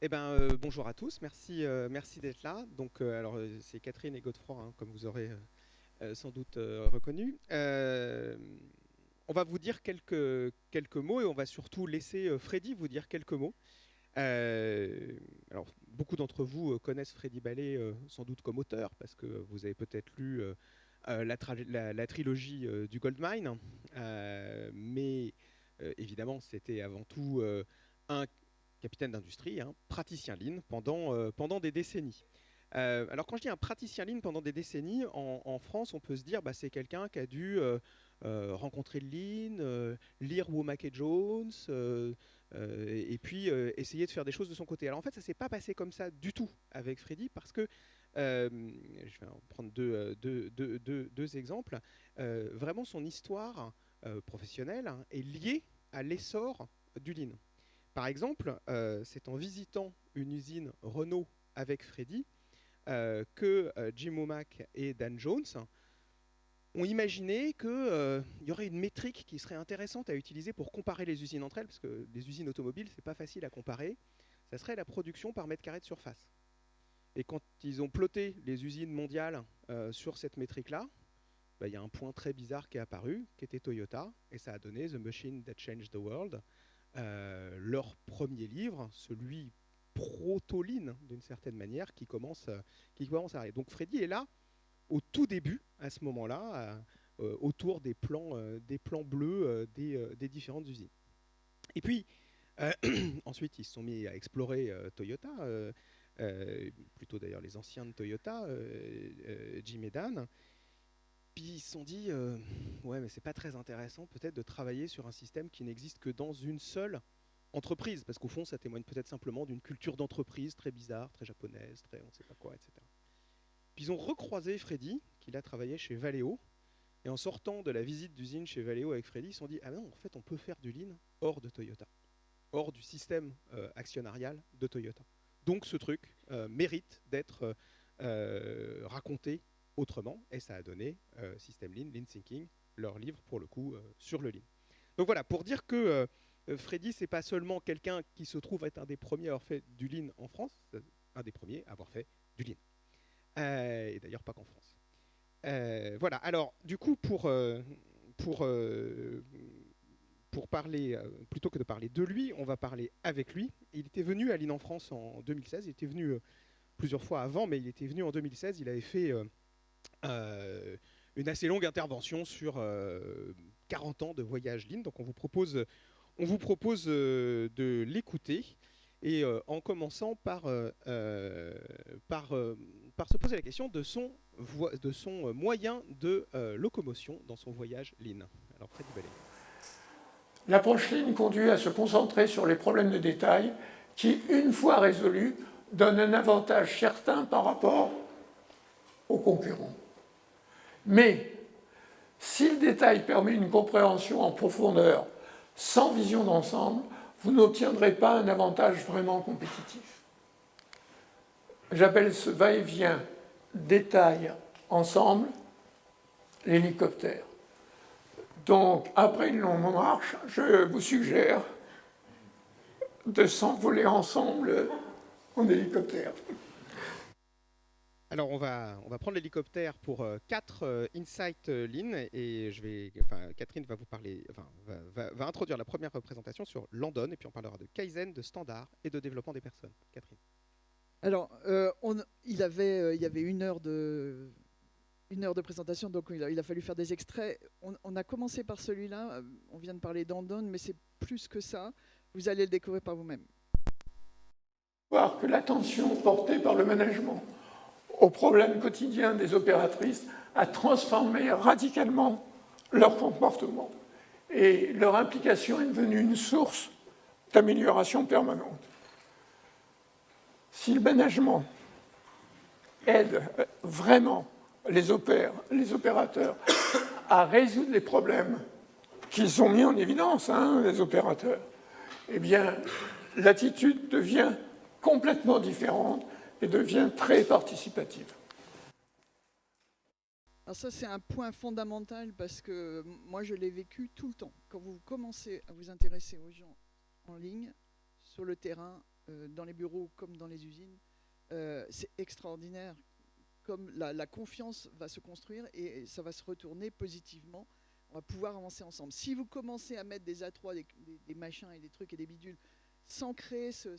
Bonjour à tous, merci d'être là. C'est Catherine et Godefroy, hein, comme vous aurez sans doute reconnu. On va vous dire quelques mots et on va surtout laisser Freddy vous dire quelques mots. Beaucoup d'entre vous connaissent Freddy Ballet sans doute comme auteur, parce que vous avez peut-être lu la trilogie du Goldmine, mais évidemment, c'était avant tout un capitaine d'industrie, hein, praticien Lean pendant des décennies. Alors quand je dis un praticien Lean pendant des décennies, en France, on peut se dire c'est quelqu'un qui a dû rencontrer le Lean, lire Womack et Jones, et puis essayer de faire des choses de son côté. Alors en fait, ça s'est pas passé comme ça du tout avec Freddy, parce que je vais en prendre deux exemples. Vraiment, son histoire professionnelle, hein, est liée à l'essor du Lean. Par exemple, c'est en visitant une usine Renault avec Freddy que Jim Womack et Dan Jones ont imaginé qu'il y aurait une métrique qui serait intéressante à utiliser pour comparer les usines entre elles, parce que les usines automobiles, c'est pas facile à comparer. Ça serait la production par mètre carré de surface. Et quand ils ont ploté les usines mondiales sur cette métrique-là, il y a un point très bizarre qui est apparu, qui était Toyota, et ça a donné The Machine That Changed the World, leur premier livre, celui proto-Lean d'une certaine manière, qui commence à arriver. Donc Freddy est là au tout début, à ce moment-là, autour des plans bleus des différentes usines. Et puis, euh, ensuite, ils se sont mis à explorer Toyota, plutôt d'ailleurs les anciens de Toyota, Jim et Dan. Puis ils se sont dit, ouais, mais c'est pas très intéressant peut-être de travailler sur un système qui n'existe que dans une seule entreprise, parce qu'au fond, ça témoigne peut-être simplement d'une culture d'entreprise très bizarre, très japonaise, très on ne sait pas quoi, etc. Puis ils ont recroisé Freddy, qui a travaillé chez Valeo, et en sortant de la visite d'usine chez Valeo avec Freddy, ils se sont dit, ah non, en fait, on peut faire du Lean hors de Toyota, hors du système actionnarial de Toyota. Donc ce truc mérite d'être raconté autrement, et ça a donné System Lean, Lean Thinking, leur livre pour le coup sur le Lean. Donc voilà, pour dire que Freddy, c'est pas seulement quelqu'un qui se trouve être un des premiers à avoir fait du Lean en France, un des premiers à avoir fait du Lean. Et d'ailleurs pas qu'en France. Voilà, alors du coup, pour, euh, pour parler, plutôt que de parler de lui, on va parler avec lui. Il était venu à Lean en France en 2016, il était venu plusieurs fois avant, mais il était venu en 2016, il avait fait une assez longue intervention sur 40 ans de voyage Lean. Donc on vous propose de l'écouter, et en commençant par se poser la question de son moyen de locomotion dans son voyage Lean. Alors Freddy Ballet. L'approche Lean conduit à se concentrer sur les problèmes de détail qui, une fois résolus, donnent un avantage certain par rapport aux concurrents. Mais si le détail permet une compréhension en profondeur sans vision d'ensemble, vous n'obtiendrez pas un avantage vraiment compétitif. J'appelle ce va-et-vient détail-ensemble l'hélicoptère. Donc, après une longue marche, je vous suggère de s'envoler ensemble en hélicoptère. Alors on va prendre l'hélicoptère pour 4 Insight Lean, et Catherine va vous parler, va introduire la première représentation sur Landon, et puis on parlera de Kaizen, de standard et de développement des personnes. Catherine. Alors, il y avait une heure de présentation, donc il a fallu faire des extraits. On a commencé par celui-là, on vient de parler d'Andon, mais c'est plus que ça. Vous allez le découvrir par vous-même. Voir que l'attention portée par le management aux problèmes quotidiens des opératrices a transformé radicalement leur comportement. Et leur implication est devenue une source d'amélioration permanente. Si le management aide vraiment les opérateurs à résoudre les problèmes qu'ils ont mis en évidence, les opérateurs, eh bien, l'attitude devient complètement différente et devient très participative. Alors ça, c'est un point fondamental parce que moi, je l'ai vécu tout le temps. Quand vous commencez à vous intéresser aux gens en ligne, sur le terrain, dans les bureaux comme dans les usines. C'est extraordinaire. Comme la confiance va se construire et ça va se retourner positivement. On va pouvoir avancer ensemble. Si vous commencez à mettre des A3, des machins et des trucs et des bidules, sans créer ce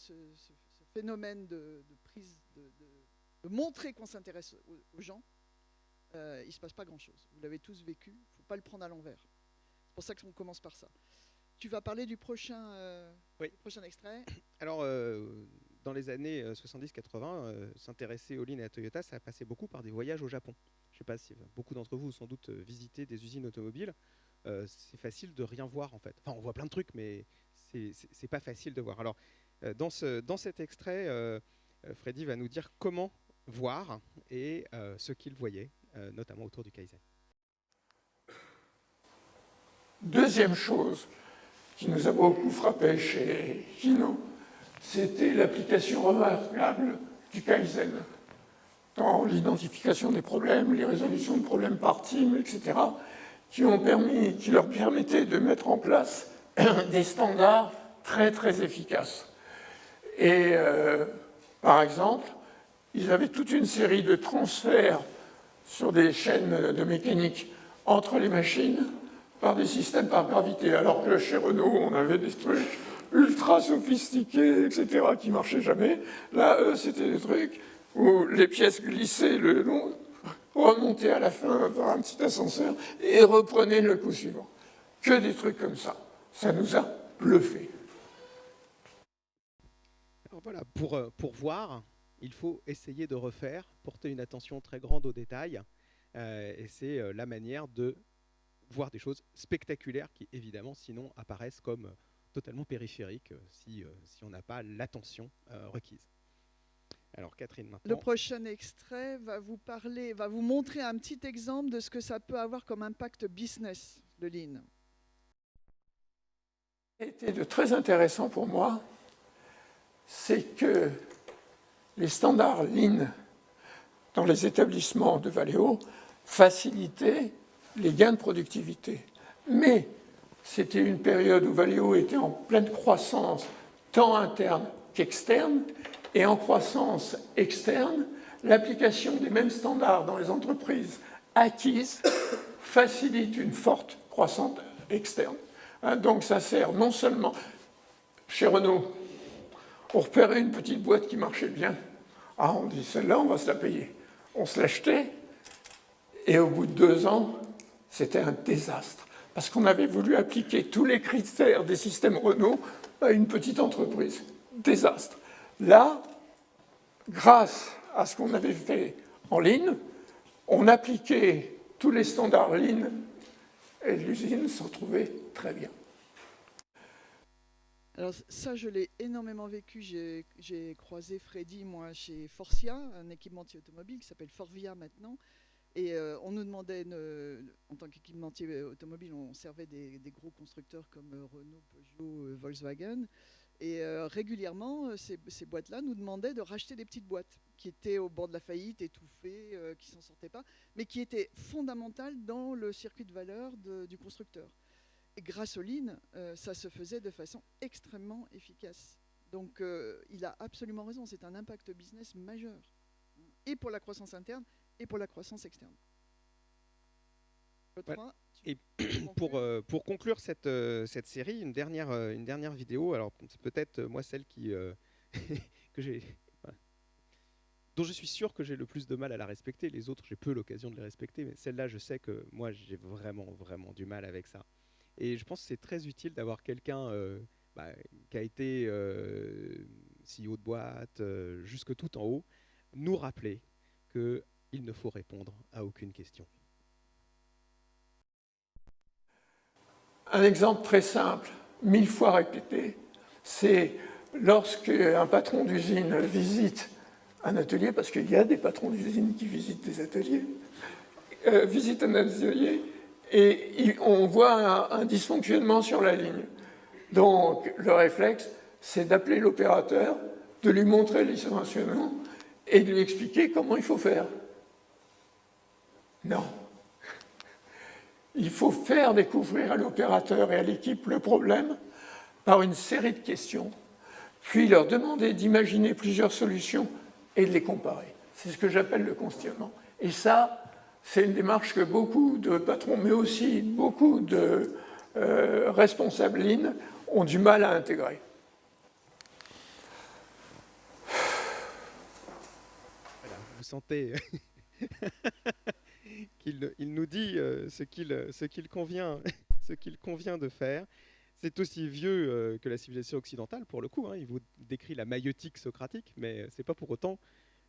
phénomène de prise, de montrer qu'on s'intéresse aux gens, il ne se passe pas grand-chose. Vous l'avez tous vécu, il ne faut pas le prendre à l'envers. C'est pour ça qu'on commence par ça. Tu vas parler du prochain extrait. Alors, dans les années 70-80, s'intéresser au Lean et à Toyota, ça a passé beaucoup par des voyages au Japon. Je ne sais pas si beaucoup d'entre vous ont sans doute visité des usines automobiles. C'est facile de rien voir, en fait. Enfin, on voit plein de trucs, mais c'est pas facile de voir. Alors, dans cet extrait, Freddy va nous dire comment voir et ce qu'il voyait, notamment autour du Kaizen. Deuxième chose qui nous a beaucoup frappé chez Hino, c'était l'application remarquable du Kaizen dans l'identification des problèmes, les résolutions de problèmes par team, etc., qui leur permettaient de mettre en place des standards très très efficaces. Et par exemple, ils avaient toute une série de transferts sur des chaînes de mécanique entre les machines par des systèmes par gravité, alors que chez Renault, on avait des trucs ultra sophistiqués, etc., qui ne marchaient jamais. Là, eux, c'était des trucs où les pièces glissaient le long, remontaient à la fin par un petit ascenseur et reprenaient le coup suivant. Que des trucs comme ça. Ça nous a bluffé. Alors voilà, pour voir, il faut essayer de refaire, porter une attention très grande aux détails, et c'est la manière de voir des choses spectaculaires qui, évidemment, sinon apparaissent comme totalement périphériques si on n'a pas l'attention requise. Alors, Catherine, maintenant. Le prochain extrait va vous montrer un petit exemple de ce que ça peut avoir comme impact business, le Lean. Ce qui était de très intéressant pour moi, c'est que les standards Lean dans les établissements de Valeo facilitaient les gains de productivité. Mais c'était une période où Valeo était en pleine croissance, tant interne qu'externe, et en croissance externe, l'application des mêmes standards dans les entreprises acquises facilite une forte croissance externe. Donc ça sert non seulement chez Renault, on repérait une petite boîte qui marchait bien. Ah, on dit celle-là, on va se la payer. On se l'achetait, et au bout de 2 ans, c'était un désastre. Parce qu'on avait voulu appliquer tous les critères des systèmes Renault à une petite entreprise. Désastre. Là, grâce à ce qu'on avait fait en Lean, on appliquait tous les standards Lean et l'usine se retrouvait très bien. Alors ça, je l'ai énormément vécu. J'ai croisé Freddy, moi, chez Forcia, un équipementier automobile qui s'appelle Forvia maintenant. Et on nous demandait, en tant qu'équipementier automobile, on servait des gros constructeurs comme Renault, Peugeot, Volkswagen. Et régulièrement, ces boîtes-là nous demandaient de racheter des petites boîtes qui étaient au bord de la faillite, étouffées, qui ne s'en sortaient pas, mais qui étaient fondamentales dans le circuit de valeur du constructeur. Et grâce au Lean, ça se faisait de façon extrêmement efficace. Donc il a absolument raison, c'est un impact business majeur, et pour la croissance interne, et pour la croissance externe. Le 3, et pour conclure cette série, une dernière vidéo, alors c'est peut-être moi celle dont je suis sûr que j'ai le plus de mal à la respecter. Les autres, j'ai peu l'occasion de les respecter, mais celle-là, je sais que moi, j'ai vraiment, vraiment du mal avec ça. Et je pense que c'est très utile d'avoir quelqu'un qui a été CEO de boîte, jusque tout en haut, nous rappeler qu'il ne faut répondre à aucune question. Un exemple très simple, 1000 fois répété, c'est lorsque un patron d'usine visite un atelier, parce qu'il y a des patrons d'usine qui visitent des ateliers, visite un atelier et on voit un dysfonctionnement sur la ligne. Donc le réflexe, c'est d'appeler l'opérateur, de lui montrer les dysfonctionnements et de lui expliquer comment il faut faire. Non. Il faut faire découvrir à l'opérateur et à l'équipe le problème par une série de questions puis leur demander d'imaginer plusieurs solutions et de les comparer. C'est ce que j'appelle le questionnement. Et ça, c'est une démarche que beaucoup de patrons, mais aussi beaucoup de responsables Lean ont du mal à intégrer. Voilà, vous sentez qu'il nous dit ce qu'il convient, ce qu'il convient de faire. C'est aussi vieux que la civilisation occidentale, pour le coup. Hein. Il vous décrit la maïeutique socratique, mais ce n'est pas pour autant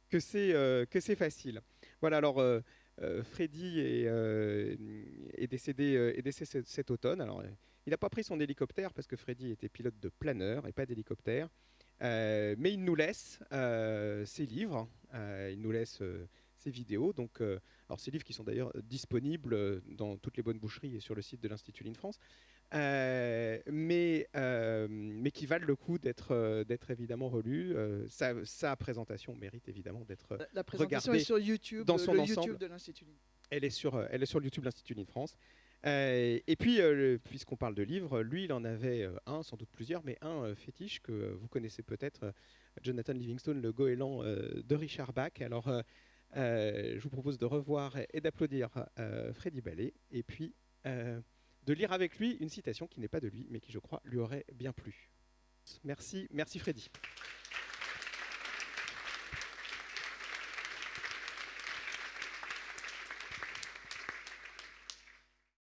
que c'est facile. Voilà, alors Freddy est décédé cet automne. Alors, il n'a pas pris son hélicoptère parce que Freddy était pilote de planeur et pas d'hélicoptère. Mais il nous laisse ses livres, il nous laisse ses vidéos. Donc, alors ces livres qui sont d'ailleurs disponibles dans toutes les bonnes boucheries et sur le site de l'Institut Lean France. Mais qui valent le coup d'être évidemment relus. Sa présentation mérite évidemment d'être La présentation regardée est sur YouTube, dans son le ensemble. YouTube de l'Institut Lean. Elle est sur le YouTube de l'Institut Lean France. Et puis, puisqu'on parle de livres, lui, il en avait un, sans doute plusieurs, mais un fétiche que vous connaissez peut-être, Jonathan Livingstone, le goéland de Richard Bach. Alors, je vous propose de revoir et d'applaudir Freddy Ballet, et puis de lire avec lui une citation qui n'est pas de lui, mais qui, je crois, lui aurait bien plu. Merci Freddy.